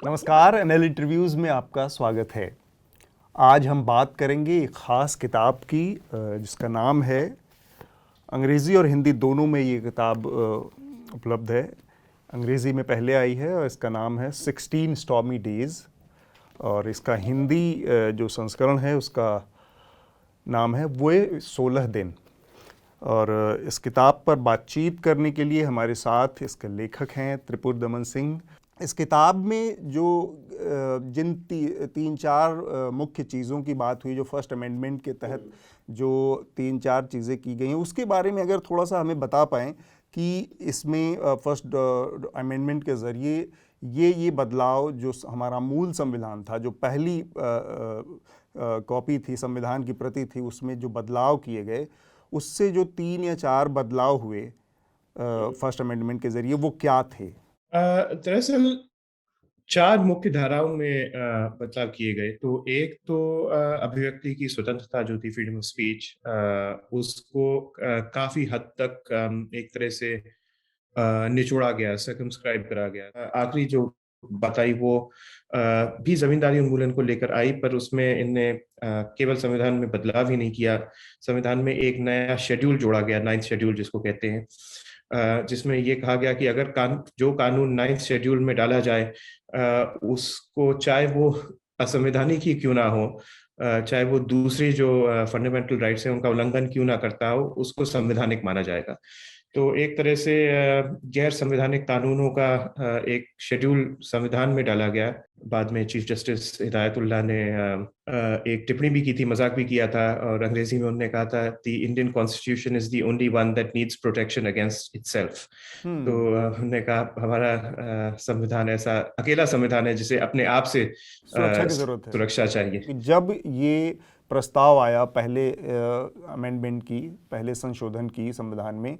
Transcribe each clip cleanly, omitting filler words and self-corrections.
नमस्कार, NL interviews में आपका स्वागत है। आज हम बात करेंगे एक ख़ास किताब की जिसका नाम है, अंग्रेज़ी और हिंदी दोनों में ये किताब उपलब्ध है। अंग्रेज़ी में पहले आई है और इसका नाम है 16 स्टॉर्मी डेज़, और इसका हिंदी जो संस्करण है उसका नाम है वो 16 दिन। और इस किताब पर बातचीत करने के लिए हमारे साथ इसके लेखक हैं त्रिपुर दमन सिंह। इस किताब में जो जिन तीन चार मुख्य चीज़ों की बात हुई, जो फर्स्ट अमेंडमेंट के तहत जो तीन चार चीज़ें की गई हैं, उसके बारे में अगर थोड़ा सा हमें बता पाएँ कि इसमें फर्स्ट अमेंडमेंट के ज़रिए ये बदलाव जो हमारा मूल संविधान था, जो पहली कॉपी थी, संविधान की प्रति थी, उसमें जो बदलाव किए गए, उससे जो 3 या 4 बदलाव हुए फर्स्ट अमेंडमेंट के ज़रिए, वो क्या थे? दरअसल 4 मुख्य धाराओं में बदलाव किए गए। तो एक तो अभिव्यक्ति की स्वतंत्रता जो थी, फ्रीडम ऑफ स्पीच, उसको काफ़ी हद तक एक तरह से निचोड़ा गया, सर्कमस्क्राइब करा गया। आखिरी जो बात आई वो भी ज़मींदारी उन्मूलन को लेकर आई, पर उसमें इनने केवल संविधान में बदलाव ही नहीं किया, संविधान में एक नया शेड्यूल जोड़ा गया, 9th शेड्यूल जिसको कहते हैं, जिसमें ये कहा गया कि अगर जो कानून 9th शेड्यूल में डाला जाए, उसको चाहे वो असंवैधानिक ही क्यों ना हो, चाहे वो दूसरी जो फंडामेंटल राइट्स हैं उनका उल्लंघन क्यों ना करता हो, उसको संवैधानिक माना जाएगा। तो एक तरह से गैर संवैधानिक कानूनों का एक शेड्यूल संविधान में डाला गया। बाद में चीफ जस्टिस हिदायतुल्लाह ने एक टिप्पणी भी की थी, मजाक भी किया था, और अंग्रेजी में उन्होंने कहा था, the Indian constitution is the only one that needs protection against itself. तो उन्होंने कहा हमारा संविधान ऐसा अकेला संविधान है जिसे अपने आप से सुरक्षा की ज़रूरत है। सुरक्षा चाहिए। कि जब ये प्रस्ताव आया पहले अमेंडमेंट की, पहले संशोधन की संविधान में,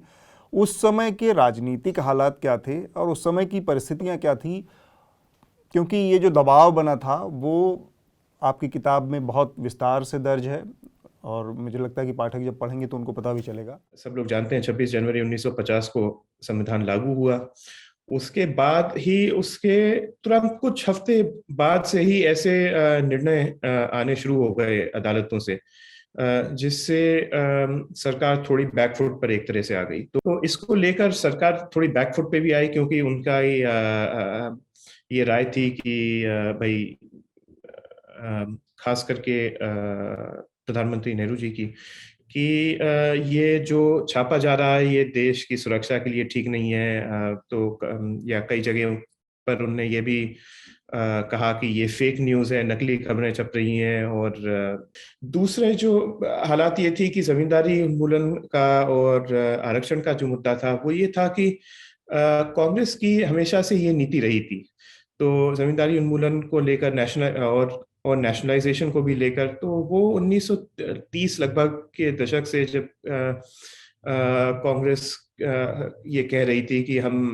उस समय के राजनीतिक हालात क्या थे और उस समय की परिस्थितियां क्या थी? क्योंकि ये जो दबाव बना था वो आपकी किताब में बहुत विस्तार से दर्ज है, और मुझे लगता है कि पाठक जब पढ़ेंगे तो उनको पता भी चलेगा। सब लोग जानते हैं 26 जनवरी 1950 को संविधान लागू हुआ। उसके बाद ही, उसके तुरंत कुछ हफ्ते बाद से ही ऐसे निर्णय आने शुरू हो गए अदालतों से, जिससे सरकार थोड़ी बैकफुट पर एक तरह से आ गई। तो इसको लेकर सरकार थोड़ी बैकफुट पे भी आई, क्योंकि उनका ये राय थी कि भाई, खास करके प्रधानमंत्री नेहरू जी की, कि ये जो छापा जा रहा है ये देश की सुरक्षा के लिए ठीक नहीं है। या कई जगह पर उन्होंने ये भी कहा कि ये फेक न्यूज़ है, नकली खबरें छप रही हैं। और दूसरे जो हालात ये थी कि ज़मींदारी उन्मूलन का और आरक्षण का जो मुद्दा था वो ये था कि कांग्रेस की हमेशा से ये नीति रही थी। तो ज़मींदारी उन्मूलन को लेकर नेशनल और नेशनलाइजेशन को भी लेकर, तो वो 1930 लगभग के दशक से जब कांग्रेस ये कह रही थी कि हम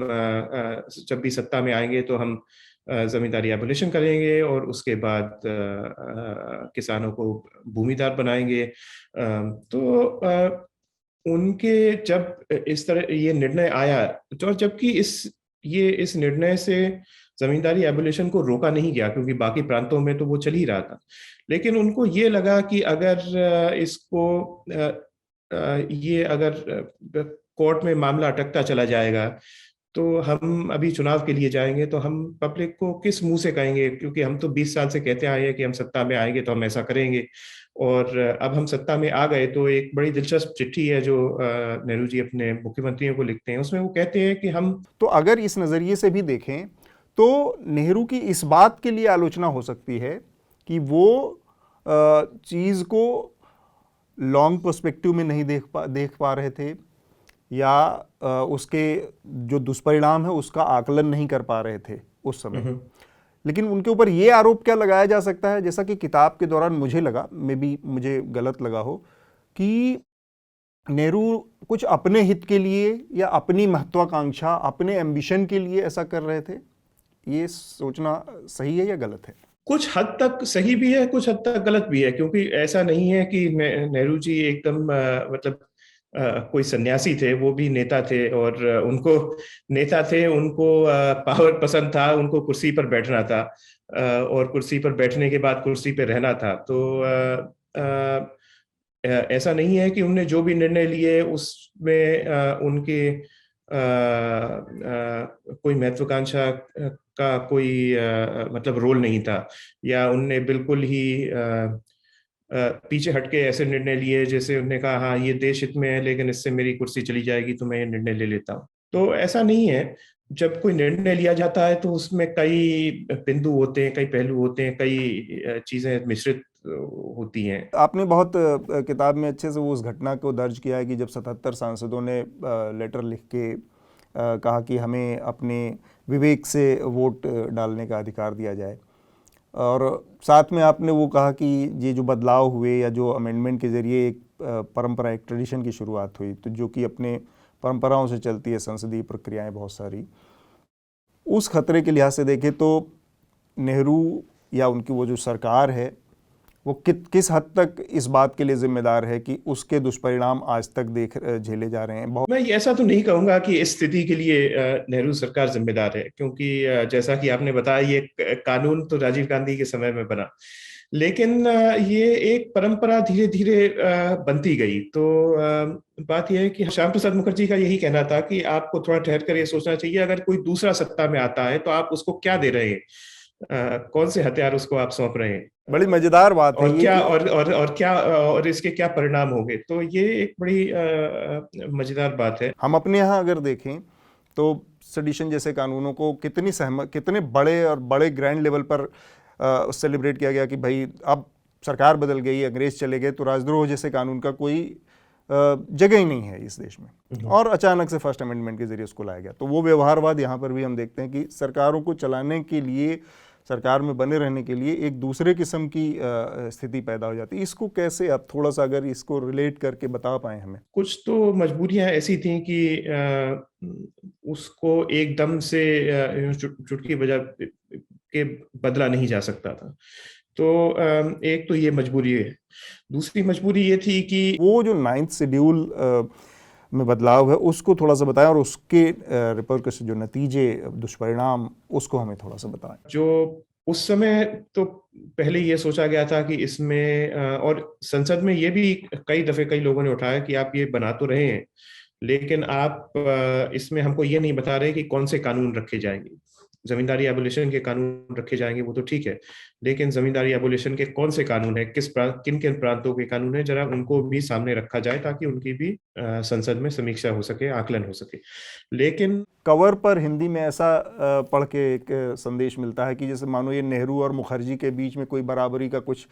जब भी सत्ता में आएंगे तो हम जमींदारी एबोलिशन करेंगे और उसके बाद किसानों को भूमिदार बनाएंगे। तो उनके जब इस तरह ये निर्णय आया, तो जबकि इस निर्णय से जमींदारी एबोलिशन को रोका नहीं गया, क्योंकि बाकी प्रांतों में तो वो चल ही रहा था, लेकिन उनको ये लगा कि अगर इसको ये अगर कोर्ट में मामला अटकता चला जाएगा, तो हम अभी चुनाव के लिए जाएंगे तो हम पब्लिक को किस मुंह से कहेंगे, क्योंकि हम तो 20 साल से कहते आए हैं कि हम सत्ता में आएंगे तो हम ऐसा करेंगे, और अब हम सत्ता में आ गए। तो एक बड़ी दिलचस्प चिट्ठी है जो नेहरू जी अपने मुख्यमंत्रियों को लिखते हैं, उसमें वो कहते हैं कि हम, तो अगर इस नज़रिए से भी देखें तो नेहरू की इस बात के लिए आलोचना हो सकती है कि वो चीज़ को लॉन्ग पर्सपेक्टिव में नहीं देख पा रहे थे, या उसके जो दुष्परिणाम है उसका आकलन नहीं कर पा रहे थे उस समय। लेकिन उनके ऊपर ये आरोप क्या लगाया जा सकता है, जैसा कि किताब के दौरान मुझे लगा, मे बी मुझे गलत लगा हो, कि नेहरू कुछ अपने हित के लिए या अपनी महत्वाकांक्षा, अपने एम्बिशन के लिए ऐसा कर रहे थे? ये सोचना सही है या गलत है? कुछ हद तक सही भी है, कुछ हद तक गलत भी है, क्योंकि ऐसा नहीं है कि नेहरू जी एकदम मतलब कोई सन्यासी थे, वो भी नेता थे, और उनको पावर पसंद था, उनको कुर्सी पर बैठना था, और कुर्सी पर बैठने के बाद कुर्सी पर रहना था। तो ऐसा नहीं है कि उन्होंने जो भी निर्णय लिए उसमें उनके कोई महत्वाकांक्षा का कोई मतलब रोल नहीं था, या उनने बिल्कुल ही पीछे हटके ऐसे निर्णय लिए जैसे उन्होंने कहा हाँ ये देश हित में है, लेकिन इससे मेरी कुर्सी चली जाएगी तो मैं ये निर्णय ले लेता हूँ। तो ऐसा नहीं है। जब कोई निर्णय लिया जाता है तो उसमें कई बिंदु होते हैं, कई पहलू होते हैं, कई चीजें मिश्रित होती हैं। आपने बहुत किताब में अच्छे से वो उस घटना को दर्ज किया है कि जब 77 सांसदों ने लेटर लिख के कहा कि हमें अपने विवेक से वोट डालने का अधिकार दिया जाए, और साथ में आपने वो कहा कि ये जो बदलाव हुए या जो अमेंडमेंट के ज़रिए एक परंपरा, एक ट्रेडिशन की शुरुआत हुई, तो जो कि अपने परंपराओं से चलती है संसदीय प्रक्रियाएं बहुत सारी, उस खतरे के लिहाज से देखें तो नेहरू या उनकी वो जो सरकार है वो किस हद तक इस बात के लिए जिम्मेदार है कि उसके दुष्परिणाम आज तक झेले जा रहे हैं? बहुत मैं ऐसा तो नहीं कहूंगा कि इस स्थिति के लिए नेहरू सरकार जिम्मेदार है, क्योंकि जैसा कि आपने बताया ये कानून तो राजीव गांधी के समय में बना, लेकिन ये एक परंपरा धीरे धीरे बनती गई। तो बात यह है कि श्याम प्रसाद मुखर्जी का यही कहना था कि आपको थोड़ा ठहर कर ये सोचना चाहिए, अगर कोई दूसरा सत्ता में आता है तो आप उसको क्या दे रहे हैं, कौन से हथियार उसको आप सौंप रहे हैं, बड़ी मजेदार बात है और ये क्या कि और क्या और इसके क्या परिणाम होंगे। तो ये एक बड़ी मजेदार बात है। हम अपने यहाँ अगर देखें तो सेडिशन जैसे कानूनों को कितने बड़े और बड़े ग्रैंड लेवल पर सेलिब्रेट किया गया कि भाई अब सरकार बदल गई, अंग्रेज चले गए, तो राजद्रोह जैसे कानून का कोई जगह ही नहीं है इस देश में, और अचानक से फर्स्ट अमेंडमेंट के जरिए उसको लाया गया। तो वो व्यवहारवाद यहाँ पर भी हम देखते हैं कि सरकारों को चलाने के लिए, सरकार में बने रहने के लिए एक दूसरे किस्म की स्थिति पैदा हो जाती है। इसको कैसे आप थोड़ा सा अगर इसको रिलेट करके बता पाएं हमें? कुछ तो मजबूरियां ऐसी थी कि उसको एकदम से चुटकी बजा के बदला नहीं जा सकता था। तो एक तो ये मजबूरी है। दूसरी मजबूरी ये थी कि वो जो 9th शेड्यूल में बदलाव है उसको थोड़ा सा बताएं, और उसके रिपरकशन, जो नतीजे, दुष्परिणाम, उसको हमें थोड़ा सा बताएं। जो उस समय तो पहले ये सोचा गया था कि इसमें और संसद में ये भी कई दफे कई लोगों ने उठाया कि आप ये बना तो रहे हैं, लेकिन आप इसमें हमको ये नहीं बता रहे कि कौन से कानून रखे जाएंगे। जमींदारी एबोलिशन के कानून रखे जाएंगे वो तो ठीक है, लेकिन जमींदारी एबोलिशन के कौन से कानून है, किन किन प्रांतों के कानून है, जरा उनको भी सामने रखा जाए ताकि उनकी भी संसद में समीक्षा हो सके, आकलन हो सके। लेकिन कवर पर हिंदी में ऐसा पढ़ के एक संदेश मिलता है कि जैसे मानो ये नेहरू और मुखर्जी के बीच में कोई बराबरी का कुछ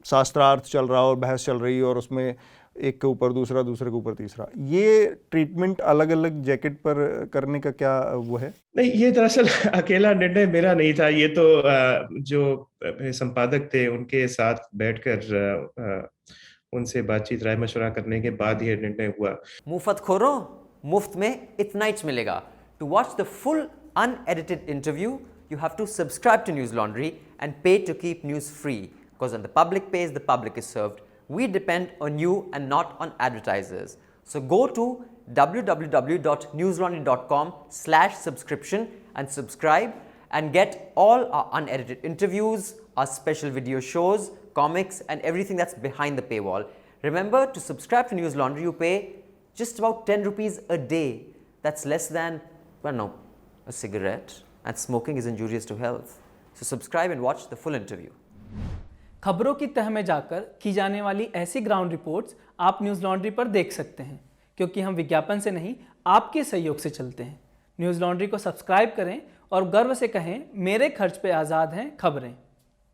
शास्त्रार्थ चल रहा और बहस चल रही है, और उसमें एक के ऊपर दूसरा, दूसरे के ऊपर तीसरा। ये ट्रीटमेंट अलग अलग जैकेट पर करने का क्या वो है? नहीं, ये दरअसल अकेला निर्णय मेरा नहीं था। ये तो जो संपादक थे उनके साथ बैठकर उनसे बातचीत, राय मशवरा करने के बाद ये निर्णय हुआ। मुफ्त खोरो, मुफ्त में इतना ही मिलेगा। To watch the full unedited interview, you have to subscribe to News Laundry and pay to keep news free. Because when the public pays, the public is served. We depend on you and not on advertisers. So go to www.newslaundry.com/subscription and subscribe and get all our unedited interviews, our special video shows, comics, and everything that's behind the paywall. Remember, to subscribe to News Laundry, you pay just about 10 rupees a day. That's less than, well, no, a cigarette, and smoking is injurious to health. So subscribe and watch the full interview. खबरों की तह में जाकर की जाने वाली ऐसी ground reports आप न्यूज़ लॉन्ड्री पर देख सकते हैं, क्योंकि हम विज्ञापन से नहीं, आपके सहयोग से चलते हैं। न्यूज़ लॉन्ड्री को सब्सक्राइब करें और गर्व से कहें, मेरे खर्च पे आज़ाद हैं खबरें।